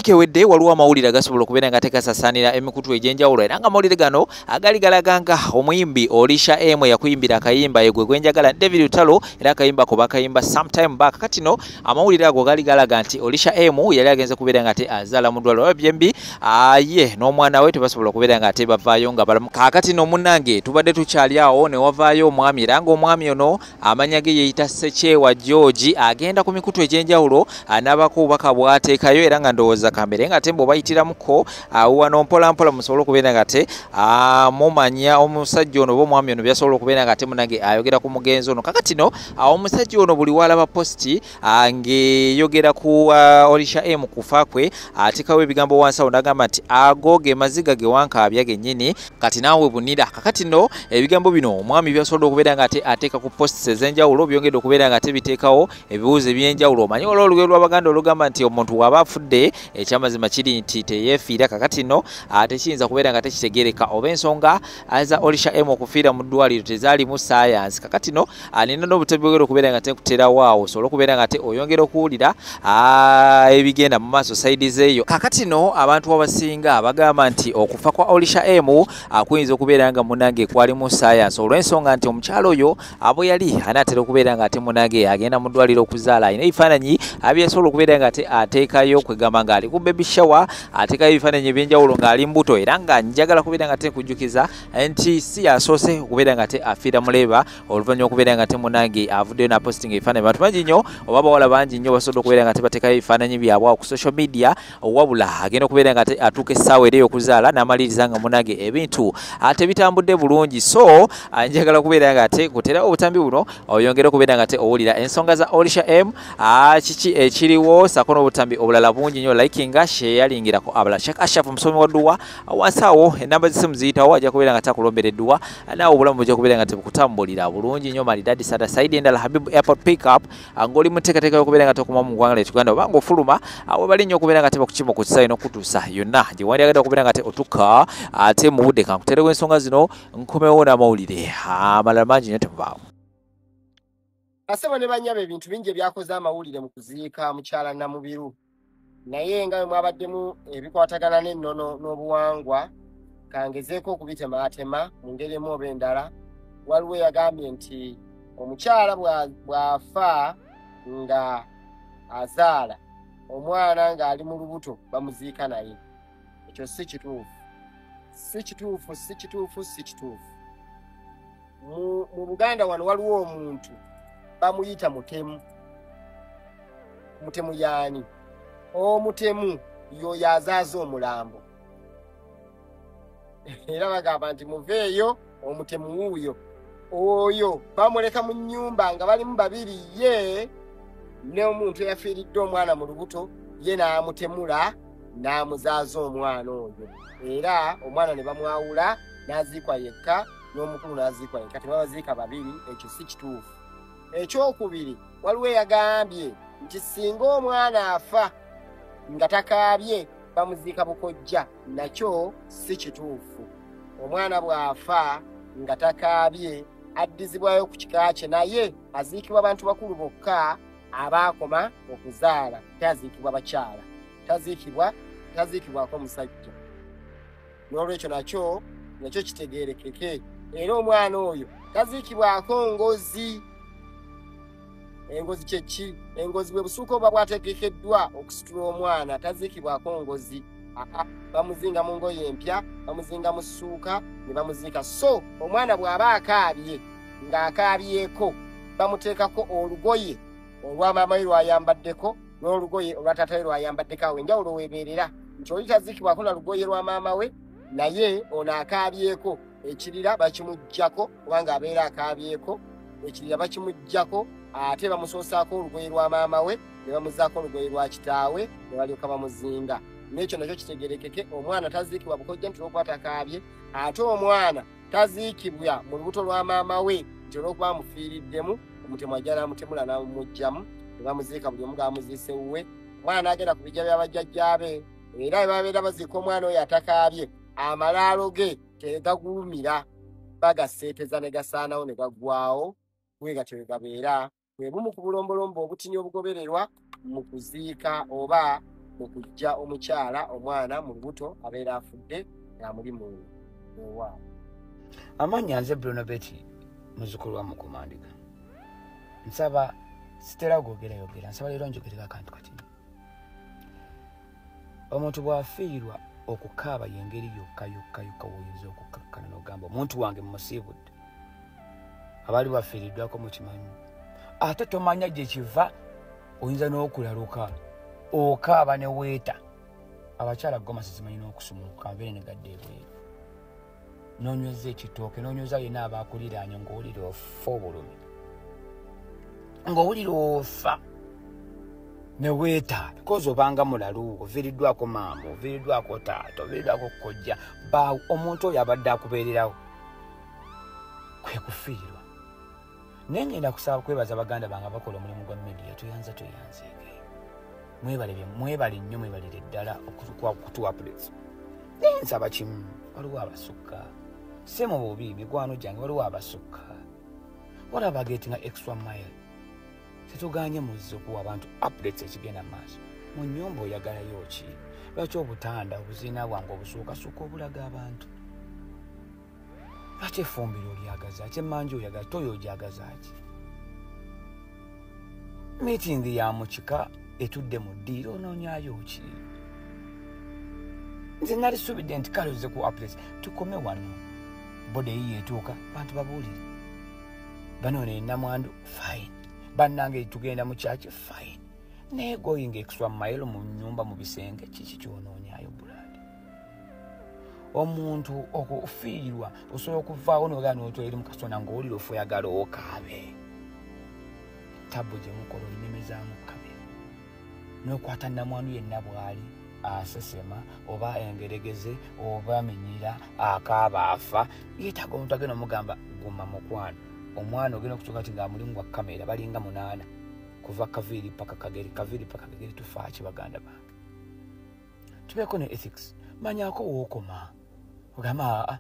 wiiki ewedde waliwo amawulire agasobola okubeera nga tegasasaanira emikutu egy'enjawulo era nga amawulire gano agali galaga nga omuyimbi Olisha M yakuyimbira akayimba yegwe gwenjagala David Lutalo era akayimba ko bakayimba sometime back. Kati no amawulire ago gali galaga nti Olisha M yali agenze kubeera nga azaala mu ddwaliro BMB ye n'omwana we tebasobola okubeera nga bavaayo nga balamu. Kaakati no munnange tubadde tukyali awo ne wavaayo omwami era ng'omwami ono amanya ge yeyita Ssekyewa George agenda ku mikutu egy'enjawulo anabako obubaka bw'ateekayo era nga ndowooza kambere nga tembo bayitiramuko wano mpolampola musobola okubeera nga mumanya omusajja ono oba omwami ono byasobola okubeera nga munange ayogera ku mugenzi ono. Kakati no omusajja ono buli walaba posti ng'eyogera ku Olisha M kufa kwe atekawo ebigambo wansi awo n'agamba nti ago ge maziga ge wankaabya gennyini kati naawe bunira. Kakati no ebigambo bino omwami byasobola okubeera nga ateeka ku posts ez'enjawulo byongedde okubeera nga biteekawo ebibuuzo eby'enjawulo. Omanyi olwo olugero lw'Abaganda olugamba nti omuntu bw'aba afudde ekyamazima kiri nti teyeefiira. Kakati no tekiyinza kubeera nga tekitegereka oba ensonga za Olisha M okufiira mu ddwaliro tezaalimu saayansi. Kakati no nina n'obutebe bwogera okubeera nga tekuterawo awo osobola okubeera nga oyongera okuwulira ebigenda mu maaso sayidi zeeyo. Kakati no abantu abasinga bagamba nti okufa kwa Olisha M kuyinza okubeera nga munange kwalimu saayansi olw'ensonga nti omukyalo oyo abo yali anaatera okubeera nga munange agenda mu ddwaliro okuzaala ayina ebifaananyi byasobola okubeera nga ateekayo kwegamba ng'ali ku baby shower ateekayo ebifaananyi eby'enjawulo ng'ali mbuto era nga njagala kubeera nga kujjukiza nti si yasoose okubeera nga afiira muleeba oluvannyuma okubeera nga munange avuddeyo na posting ebifaananyi. Bantu bangi nnyo oba abawala bangi nnyo basobola okubeera nga bateekayo ebifaananyi byabwe awo ku social media wabula agenda okubeera nga atuuka essaawa eri ey'okuzaala n'amaliriza nga munange ebintu tebitambudde bulungi. So njagala okubeera nga kutera obutambi buno oyongera okubeera nga owulira ensonga za Olisha M kiki ekiriwo sako n'obutambi obulala bungi nnyo likinga sheyalingirako abala Sheikh Ashraf omusomi wa dduwa wansi awo enamba z'essimu ziyitawo ajja kubeera nga takulombera edduwa naawe obulamu bujja kubeera nga tebukutambulira bulungi nnyo malidadi sada saidi endala Habib Airport Pickup ng'oli mu nteekateeka y'okubeera nga tokoma mu ggwanga ly'Uganda oba ng'ofuluma webali nnyo okubeera nga tebakukima ku kisayi n'okutuusa yonna gye wandyagadde okubeera nga otuka ate mu budde kankuterewo ensonga zino nkomewo n'amawulire amalala mangi nnyo temuvaawo. Asebo ne banyaba ebintu bingi ebyakoze amawulire mu kuziika mukyala Namubiru naye nga bwe mwabaddemu ebikwatagana n'ennono n'obuwangwa kangezeeko okubitemaatema mu ngeri emu oba endala. Waliwo yagambye nti omukyala bw'afa nga azaala omwana ng'ali mu lubuto bamuziika naye. Ekyo si kituufu, si kituufu, si kituufu, si kituufu. Mu Buganda wano waliwo omuntu bamuyita mutemu. Mutemu yaani? Omutemu y'oyo azaaza omulambo. Era bagamba nti muveeyo omutemu wuuyo. Oyo bamuleka mu nnyumba nga balimu babiri ye n'omuntu eyafiiridde omwana mu lubuto ye n'amutemula n'amuzaaza omwana oyo. Era omwana ne bamwawula n'aziikwa yekka n'omukulu n'aziikwa yekka tebabaziika babiri. Ekyo si kituufu. Ekyokubiri waliwo yagambye nti singa omwana afa nga takaabye bamuziika bukojja. Nakyo si kituufu. Omwana bw'afa nga takaabye addizibwayo ku kika kye naye aziikibwa abantu bakulu bokka abaakoma okuzaala. Taziikibwa bakyala, taziikibwako musajja. N'olwekyo nakyo kitegeerekeke. Era omwana oyo taziikibwako ngozi. Engozi kyeki? Engozi bwe busuuka oba bwategekeddwa okusitula omwana taziikibwako ngozi. Bamuzinga mu ngoye empya, bamuzinga mu ssuuka ne bamuziika. So omwana bw'aba akaabye ng'akaabyeko bamuteekako olugoye olwa maama we lwayambaddeko n'olugoye olwa taata we lwayambaddeko. Awo enjawulo weebeerera nti oli taziikibwako na lugoye lwa maama we naye ono akaabyeko ekirira bakimuggyako kubanga abeera akaabyeko ekirira bakimuggyako ate bamusoosaako olugoye lwa maama we ne bamuzaako olugoye lwa kitaawe ne balyoka bamuzinga. N'ekyo nakyo kitegerekeke. Omwana taziikibwa bukojja nti olwokuba takaabye ate omwana taziikibwa mu lubuto lwa maama we nti olwokuba amufiiriddemu omutemu ajja n'amutemula n'amumuggyamu ne bamuziika buli omu ng'amuziise wuwe. Omwana n'agenda ku bijja bya bajjajjaabe era bwe babeera baziika omwana oyo atakaabye amalaalo ge tegagulumira bagaseeteza ne gasaanawo ne gaggwaawo. Bwe gatyo bwe gabeera bwe bumu ku bulombolombo obutinyi obugobererwa mu kuziika oba okujja omukyala omwana mu lubuto abeera afudde ng'amuli mu ewaabwe. Amannya nze Bruno Betty muzzukulu wa Mukumandiga. Nsaba sitera yogera nsaba leero njogerera akantu kati. Omuntu bw'afiirwa okukaaba y'engeri yokka woyinza okukakkana n'ogamba omuntu wange mumusiibudde. Abaali bafiiriddwako mukimanyi. Ate tomanya gye kiva oyinza n'okulaluka okaaba ne weeta. Abakyala goma sizimanyi n'okusumuluka mbeere negadde ebweru. Noonyweza ekitooke noonyweza yenna abaakuliraanye ng'owulira ofa obulumi. Ng'owulira ofa ne weeta because obanga mulalu oviiriddwako maama oviiriddwako taata oviiriddwako kkojja baawo omuntu oyo abadde akubeererawo kwe kufiirwa. Naye ngenda kusaba kwebaza baganda bange abakola omulimu gwa media toyanzeege. Mwebale nnyo mwebalire ddala okutuwa updates. Naye nsaba kimu waliwo abasukka si mu bubi mikwano gyange waliwo abasukka. What about getting an extra mile? Situganye muzze okuwa abantu updates ekigenda maaso. Mu nnyumba oyagalayo ki? Lwaki obutanda obuzina bwange obusuukasuuka obulaga abantu? Lwaki effumbiro olyagaza ki? Emmanja oyagaza toyo ogyagaza ki? Meeting ya mukika etudde mu ddiiro onoonyayo ki? Nze nali suubidde nti kale ozze ku updates tukome wano. Bode yiye etuuka bantu babuulire. Banoone Namwandu fine. Bannange tugenda mu kyaki fine. Naye going extra mile mu nnyumba mu bisenge kiki kyonoonyayo buladi? Omuntu okufiirwa osobola okuvaawo n'ogaa n'otwala eri mu kasona ng'owulira ofa oyagala okaabe. Tabbo gye mukola olinemezaamu kamera. N'okwata Namwandu yenna bw'ali asesema oba engeregeze oba amenyera akaaba afa yeetaaga omuntu agenda omugamba guma mukwano. Omwana ogenda okutuuka ati ng'amulimu gwa kamera balinga 8 kuva kaviiri paka kageri tufa ki baganda bange. Tubeeko ne ethics. Manyaako wookoma ogamba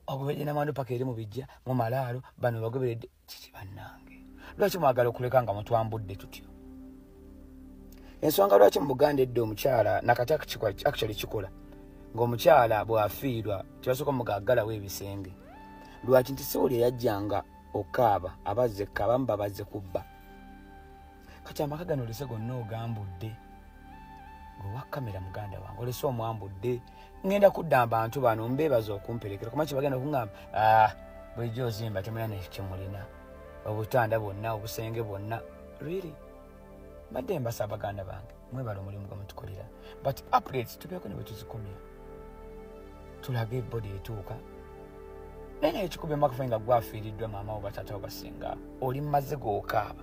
ogoberedde Namwandu paka eri mu bijja mu malaalo bano bagoberedde kiki bannange. Lwaki mwagala okuleka nga mutwambudde tutyo? Ensonga lwaki mu Buganda edda omukyala nakati actually kikola ng'omukyala bw'afiirwa kibasooka mugaggalawo ebisenge. Lwaki nti Sawuli yajjanga okaaba abazze abamu babazze kubba. Kati amaka gano olese gonna ogambudde ng'owa kamera muganda wange olese omwambudde ngenda kudda abantu bano mbeebaza okumperekera kumaki bagenda okungamba bulijjo ozimba temulina nekimulina obutanda bwonna obusenge bwonna really badde mbasa baganda bange mwebala omulimu gwe mutukolera but updates tubeeko ne bwe tuzikomya tulage body etuuka. Naye ekikubye makafa nga gwafiiriddwa maama wo bataata wo basinga oli mmaze gookaaba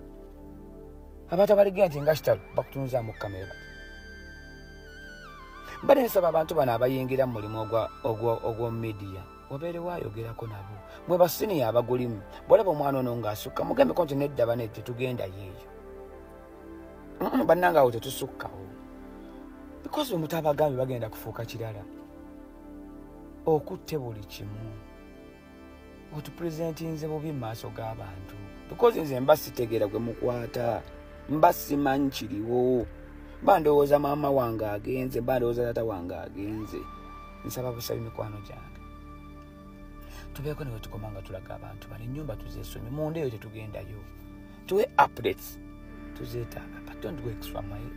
abantu abaligenda nti nga kitalo bakutunuzaamu kamera. Mbadde nsaba abantu bano abayingira mu mulimu ogwa media wabeere waayogerako nabo mwe basiniya abagulimu bw'olaba omwana ono ng'asukka mugambeko nti nedda bane tetugenda yeeyo bannanga awo tetusukkawo because omuntu abagambi bagenda kufuuka kirala okutte buli kimu otupresentinze bubi mu maaso g'abantu because nze mba sitegeera gwe mukwata mba simanyi kiriwo mba ndowooza maama wange agenze mba ndowooza taata wange agenze. Nsaba busabi mikwano gyange tubeeko ne bwe tukoma nga tulaga abantu bano ennyumba tuzeesomye munda eyo tetugendayo tuwe updates tuzeetaaga but don't go extra mile.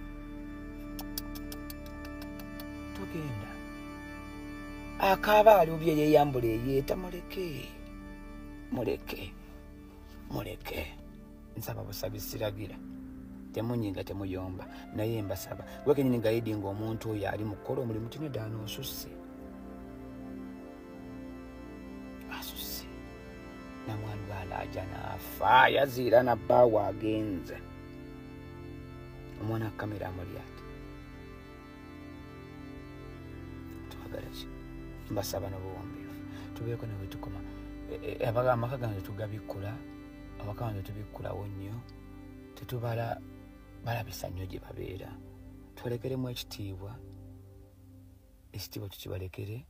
Tugenda akaaba ali obi eyeyambula eyeeta muleke. Nsaba busabi siragira temunyinga temuyomba naye mbasaba wekenyini nga yidinga omuntu oyo ali mukola omulimu tineddaano osusse Namwandu alaaja n'afa yaziira nabbaawo agenze omwana kamera amuli ati twagala ki mbasaba n'obuwombeefu tubeeko ne bwe tukoma amaka gano tetugabikkula awaka gano tetubikkulawo nnyo tetubala balabisa nnyo gye babeera twalekeremu ekitiibwa tukibalekere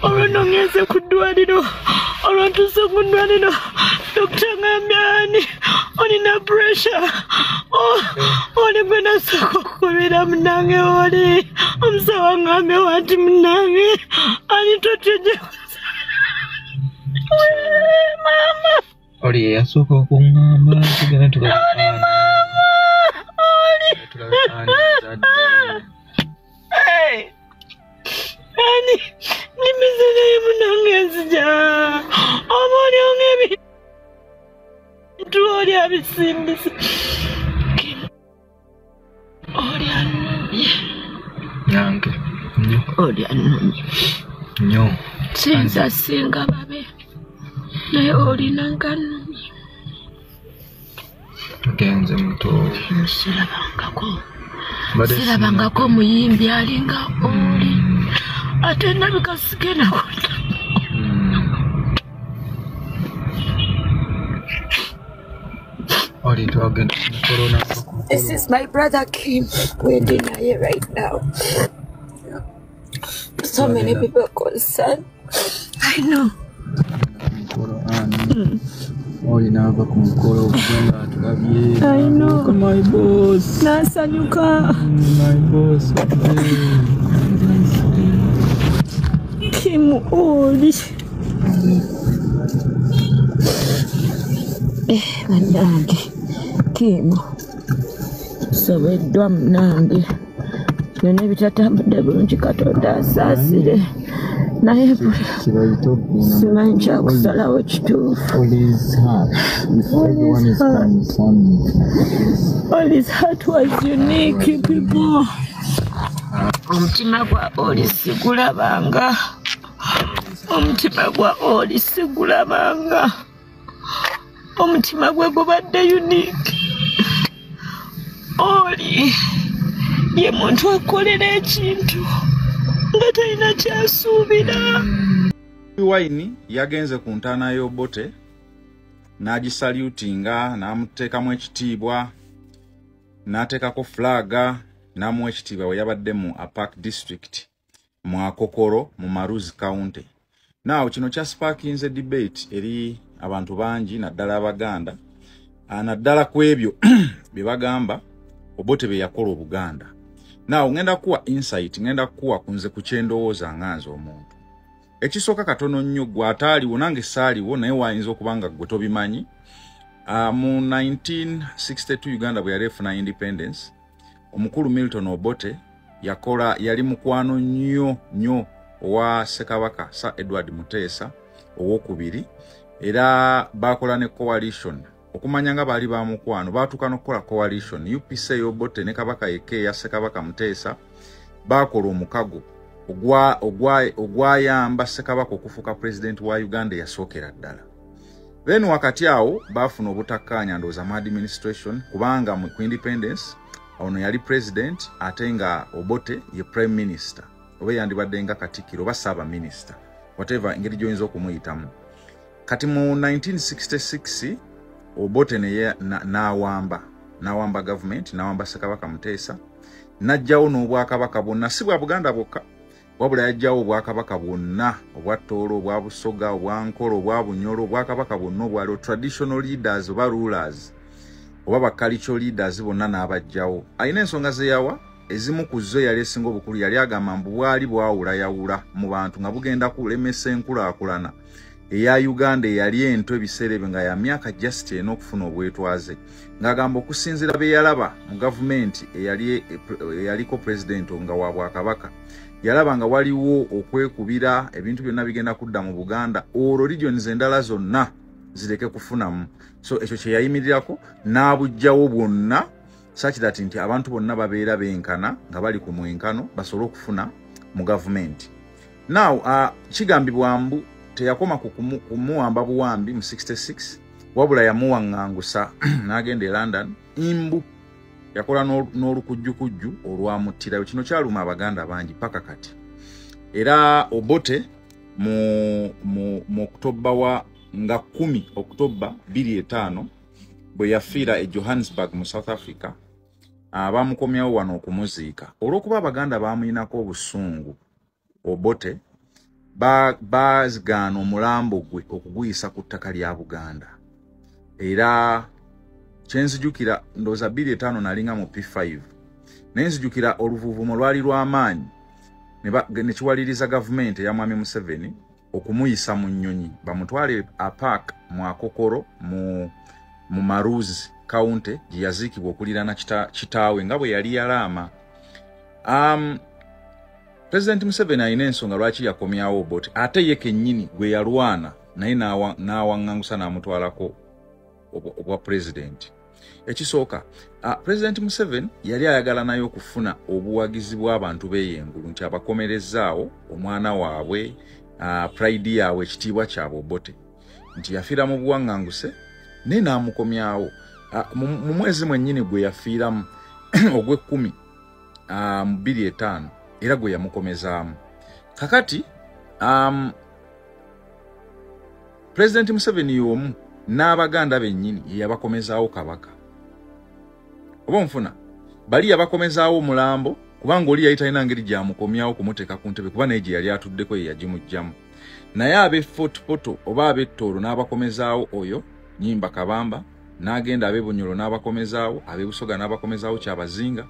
Olwo ngeze ku ddwaliro olwatuuse ku ddwaliro dokita ngambye olina pressure oli gwe nasooka okukubira munange oli omusawo ngambye wati munange ali toteje mama oli yasooka okuŋŋamba tugenda mama oli ani nimizere munange nzija omuli ongebi tuoli abisimbisi oli anumye yange nnyo oli anumye nnyo sinza singa babe naye olina nkanumye tugenze muto sirabangako omuyimbi alinga oli ate nabika sigenda kuta oli twagenda corona. This is my brother Kim. We're here right now. So many people are concerned. I know. Oli nava kumukolo okugenda tulabye. I know. My boss. Nasanyuka. My boss. Kim oli. Manange. Kim. Sobeddwa munange. Byonna ebitatambudde bulungi Katonda asaasire. Naye simanyi kyakusalawo kituufu. All his heart was unique, people. Omutima gwa oli sigulabanga. Omutima gwa oli sigulabanga. Omutima gwe gubadde unique. Oli ye muntu akolera ekintu nga talina kyasuubira. Wine yagenze ku ntaana y'Obote n'agisalutinga n'amuteekamu ekitiibwa n'ateekako flaga n'amuwa ekitiibwa we yabadde mu Park District mu Akokoro mu Maruzi County. Now kino kyasparkinze debate eri abantu bangi naddala Abaganda naddala ku ebyo bye bagamba Obote be yakola Obuganda. Now ngenda kuwa insight, ngenda kuwa kunze ku kyendowooza nganze omuntu. Ekisooka katono nnyo gwe ataaliwo nange saaliwo naye wayinza okubanga gwe tobimanyi. Mu 1962 Uganda bwe yali efuna independence, omukulu Milton Obote yali mukwano nnyo owa Ssekabaka Sir Edward Muteesa owokubiri, era bakola ne coalition. Okumanya nga bali ba mukwano baatuka n'okukola coalition. UPC Obote ne Kabaka Eke ya Ssekabaka Muteesa bakola omukago ogwayamba Ssekabaka okufuuka president wa Uganda yasookera ddala. Then wakati awo baafuna obutakkaanya ndowooza mu administration kubanga ku independence ono yali president ate nga Obote ye prime minister oba yandibadde nga Katikkiro oba Ssaaba minister, whatever engeri gy'oyinza okumuyitamu. Kati mu 1966 Obote n'awamba government, n'awamba Ssekabaka Muteesa, n'ajjawo n'obwakabaka bwonna, si bwa Buganda bwokka, wabula yajjawo obwakabaka bwonna, obwa Tooro, obwa Busoga, obwa Nkolo, obwa Bunyoro, obwakabaka bwonna obwaliwo, traditional leaders oba rulers oba ba cultural leaders bonna n'abajjawo. Alina ensonga ze yawa, ezimu ku zo yali esinga obukulu yali agamba mbu bwali bwawulayawula mu bantu nga bugenda kulemesa enkulaakulana eya Uganda eyali ento ebiseera ebyo nga ya myaka just eno okufuna obwetwaze, ng'agamba okusinziira be yalaba mu gavumenti eyaliko president nga wa Bwakabaka, yalaba nga waliwo okwekubira ebintu byonna bigenda kudda mu Buganda olwo regions endala zonna zireke kufunamu. So ekyo kye yayimirirako n'abujjawo bwonna such that nti abantu bonna babeera benkana nga bali ku mwenkano basobole okufuna mu gavumenti. Now kigambibwa mbu teyakoma kumuwamba buwambi mu 66 wabula yamuwaŋŋangusa n'agenda e London. Imbu yakola n'olukujjukujju olwamuttirayo. Kino kyaluma Abaganda bangi paka kati. Era Obote mu Oktoba wa nga 10 Oktoba 25 bwe yafiira e Johannesburg mu South Africa, bamukomyawo wano okumuziika. Olw'okuba Abaganda bamuyinako obusungu Obote, baazigana omulambo gwe okuguyisa ku ttaka lya Buganda. Era kyenzijukira ndooza 2005 nalinga mu P5 nenzijukira oluvuvumo lwali lw'amaanyi ne kiwaliriza gavumenti ya Mwami Museveni okumuyisa mu nnyonyi bamutwale apark mu Akokoro mu Maruzi County gye yaziikibwa okulirana kitaawe nga bwe yali yalaama. President Museveni ayina ensonga lwaki yakomyawo Obote ate ye kennyini gwe yalwana naye n'awaŋŋangusa n'amutwalako obwa president. Ekisooka President Museveni yali ayagala naye okufuna obuwagizi bw'abantu b'eyengulu nti abakomerezaawo omwana waabwe pride yaabwe ekitiibwa kyabwe Obote nti yafiira mu buwaŋŋanguse naye n'amukomyawo mu mwezi mwennyini gwe yafiiramu ogw'ekkumi mu 2005 era gwe yamukomezaamu. Kakati President Museveni y'omu n'Abaganda bennyini ye yabakomezaawo Kabaka. Oba nfuna bali yabakomezaawo omulambo kubanga oli yali talina ngeri gy'amukomyawo kumuteeka ku ntebe kuba naye gye yali atuddeko ye yagimugjamu. Naye ab'e Poto oba ab'e-Tooro n'abakomezaawo oyo Nyimba Kabamba, n'agenda ab'e Bunyoro n'abakomezaawo, ab'e Busoga n'abakomezaawo Kyabazinga,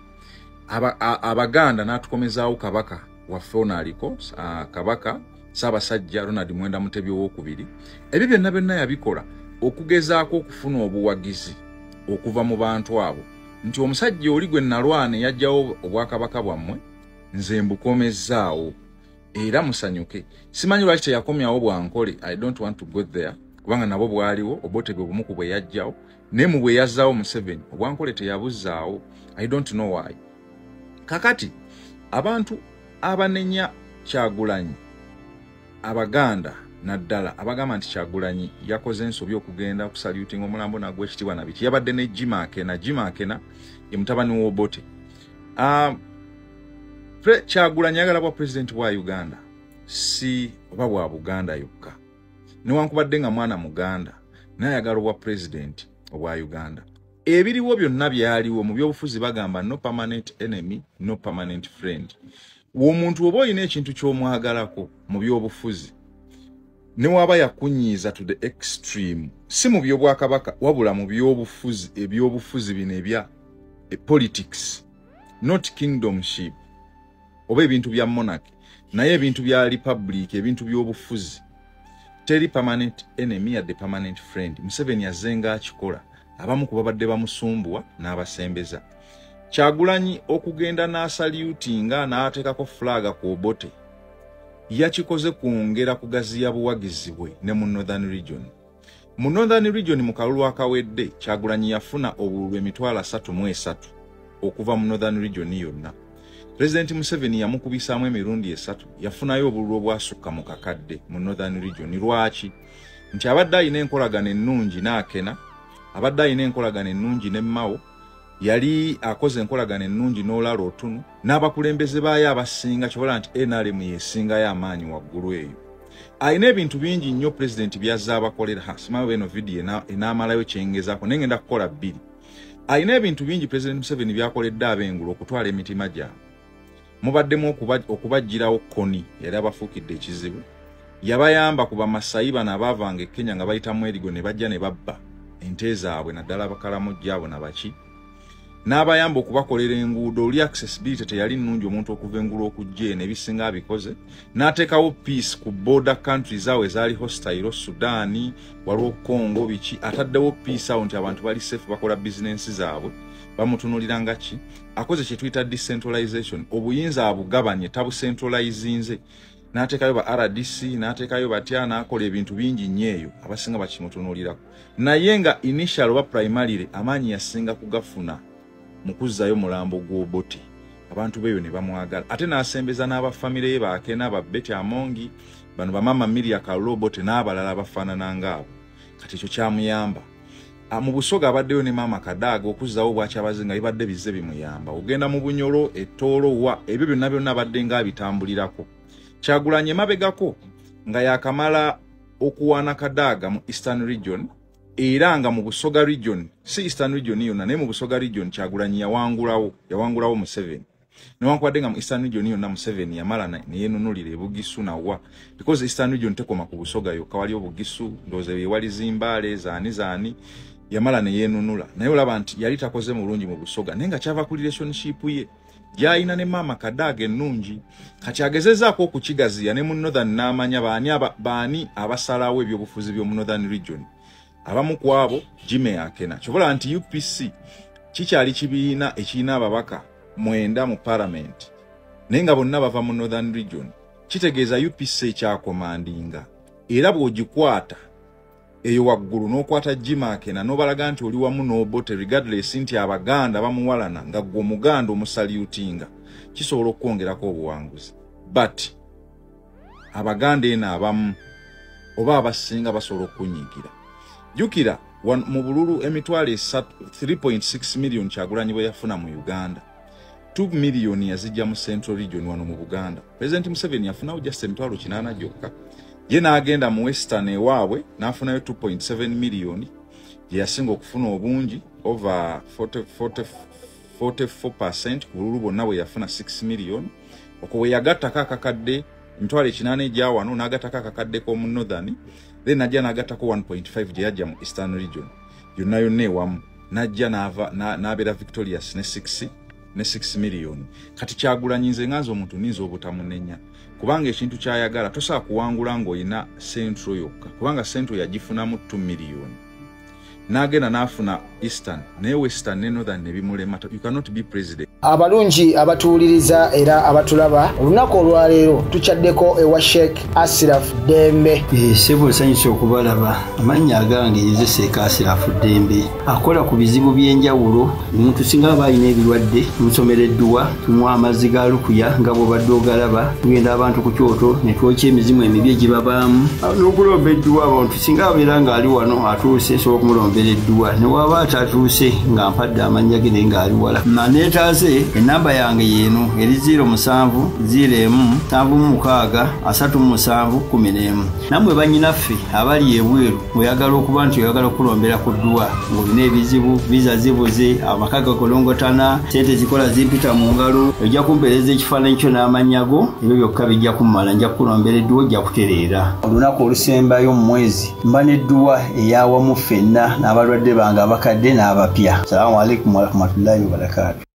Abaganda n'atukomezaawo Kabaka waffe onaaliko Kabaka Ssaabasajja Ronald Mwenda Mutebi owookubiri. Ebyo byonna yabikola okugezaako okufuna obuwagizi okuva mu bantu abo nti omusajja oli gwe nalwana yajjawo obwakabaka bwammwe nze mbukomezaawo era musanyuke. Simanyi lwaki teyakomyawo Bwankole. I don't want to go there kubanga nabo bwaliwo Obote bwe bumu ku bwe yajjawo ne mu bwe yazzaawo Museveni Obwankole teyabuzzaawo. I don't know why. Kakati abantu abanenya Kyagulanyi Abaganda naddala abagamba nti Kyagulanyi yakoze ensobi okugenda okusaluting omulambo nagw'ekitiibwa nabiki yabadde ne Jimakena ye mutabani w'Obote. Kyagulanyi ayagala bwa president wa Uganda si oba bwa Buganda yokka newankubadde nga mwana Muganda naye ayagala bwa president obwa Uganda. Ebiriwo byonna byaliwo mu byobufuzi bagamba no permanent enemy no permanent friend. Omuntu oba olina ekintu ky'omwagalako mu byobufuzi ne waba yakunyiiza to the extreme si mu by'obwakabaka wabula mu byobufuzi ebyobufuzi bino ebya politics not kingdomship oba ebintu bya monarchy naye ebintu bya republic ebintu by'obufuzi teri permanent enemy yadde permanent friend. Museveni yazenga akikola abamu ku babadde bamusumbuwa n'abasembeza. Kyagulanyi okugenda n'asalutinga n'ateekako flaga ku Obote yakikoze kwongera kugaziya buwagizi bwe ne mu Northern Region. Mu Northern Region mu kalulu akawedde Kyagulanyi yafuna obululu 33 okuva mu Northern Region yonna. President Museveni yamukubisaamu emirundi 3 yafunayo obululu obwasukka mu kakadde mu Northern Region. Lwaki? Nti abadde ayina enkolagana ennungi n'Akena, abadde ayina enkolagana ennungi ne Mao, yali akoze enkolagana ennungi n'Olala Otunu n'abakulembeze baayo abasinga kyobola nti NRM yesingayo amaanyi waggulu eyo. Ayina ebintu bingi nnyo president byazza abakolera. Simanyi eno video enaamalayo kyengezaako naye ngenda kukola 2. Ayina ebintu bingi president Museveni byakoledde ab'engulu okutwala emitima gyabwe. Mubaddemu okubajjirawo Koni yali abafuukidde ekizibu. Yabayamba ku Bamasayi bano abaavanga e Kenya nga bayitamu erigo ne bajja ne babba ente zaabwe naddala Abakalamojja abo nabaki. N'abayamba okubakolera enguudo oli accessibility teyali nnungi omuntu okuva engulu okujja ne bisinga abikoze. N'ateekawo peace ku border countries awo ezaali hostile Sudan, waliwo Congo biki ataddewo peace awo nti abantu bali safe bakola business zaabwe bamutunulira nga ki. Akoze kye tuyita decentralization obuyinza abugabanye tabucentralizinze. N'ateekayo ba RDC n'ateekayo batya n'akola ebintu bingi nnyo eyo abasinga bakimutunulirako. Naye nga initial oba primarily amaanyi yasinga kugafuna mu kuzzaayo mulambo gw'Obote. Abantu beeyo ne bamwagala ate n'asembeza n'abafamire ye Baakena ba Betty Amongi bano bamama Miria Kalulu Obote n'abalala abafaanana ng'abo. Kati ekyo kyamuyamba. Mu Busoga abaddeyo ne Maama Kadaaga okuzzaawo Bwakyabazinga bibadde bizze bimuyamba. Ogenda mu Bunyoro Ettoolo wa ebyo byonna abadde ng'abitambulirako. Kyagulanyi mabegako nga yakamala okuwaana Kadaaga mu Eastern Region era nga mu Busoga Region si Eastern Region yonna naye mu Busoga Region Kyagulanyi yawangulawo Museveni. newankwadde nga mu Eastern Region yonna Museveni yamala neyenunulira e Bugisu nawa because Eastern Region tekoma ku Busoga yokka wali Bugisu ndowooza wali Zimbale zaani yamala neyenunula naye olaba nti yali takoze mulungi mu Busoga naye nga kyava ku relationship ye gy'alina ne maama Kadaga ennungi kati agezezaako okukigaziya ne mu Northern n'amanya baani abasalawo ebyobufuzi by'omu Northern Region abamu ku abo Jimmy Akena kyobola nti UPC kikyali kibiina ekirina ababaka 9 mu parliament naye nga bonna bava mu Northern Region kitegeeza UPC ekyakomandinga era bw'ogikwata eyo waggulu n'okwata Jimmy Akena n'obalaga nti oli wamu n'obote regardless nti abaganda bamuwalana nga gwe omuganda omusaliutinga kisobola okwongerako obuwanguzi but abaganda eno abamu oba abasinga basobola okunyiigira jukira mu bululu emitwalo 3.6 million Kyagulanyi bwe yafuna mu Uganda 2 million yazijja mu Central Region wano mu Buganda President Museveni yafunawo just emitwalo 8 gyokka ye n'agenda mu Western ewaabwe n'afunayo 2.7 million gye yasinga okufuna obungi over 44% ku bululu bonna bwe yafuna 6 million okwo bwe yagattako akakadde emitwalo 8 egya wano n'agattako akakadde k'omu Northern then najja n'agattako 1.5 gye yajja mu Eastern Region yonna yonna ewamu najja n'abeera victorious ne 6 million kati Kyagulanyi nze nganze omuntu ninza obutamunenya kubanga ekintu kyayagala tosaa kuwangula ng'olina Central yokka kubanga Central yagifunamu 2 million n'agenda n'afuna Eastern naye Western ne Northern ne bimulema you cannot be president. Abalungi abatuwuliriza era abatulaba olunaku olwaleero tukyaddeko ewa Sheikh Ashraf Dembe. Sebo sanyusa okubalaba amannya agange Seeka Ashraf Dembe akola ku bizibu by'enjawulo omuntu singa balina ebirwadde musomereddwa tunywa amazzi ga lukuya nga bw'obadde ogalaba tugenda abantu ku kyoto ne twokya emizimu emibi egibabaamu n'okulomba edduwa abantu singa abeera ng'ali wano atuuse sobola okumulombera edduwa ne waba atatuuse nga mpadde amannya ge naye ng'ali wala neetaase enamba yange yeeno eri 0707363711 nammwe bannyinaffe abali ebweru oyagala okuba nti oyagala okulombera ku dduwa ng'olina ebizibu viza zibuze amaka gakolongotana sente zikola zimpita mu ngalo ojja kumpeereza ekifaananyi kyo n'amannya go ebyo byokka bijja kummala nja kukulombera edduwa ojja kutereera olunaku olusembayo mu mwezi mba n'edduwa eyawamu ffenna n'abalwadde bange abakadde n'abapya. Assalamu alaikum warahmatullahi wabarakatuh.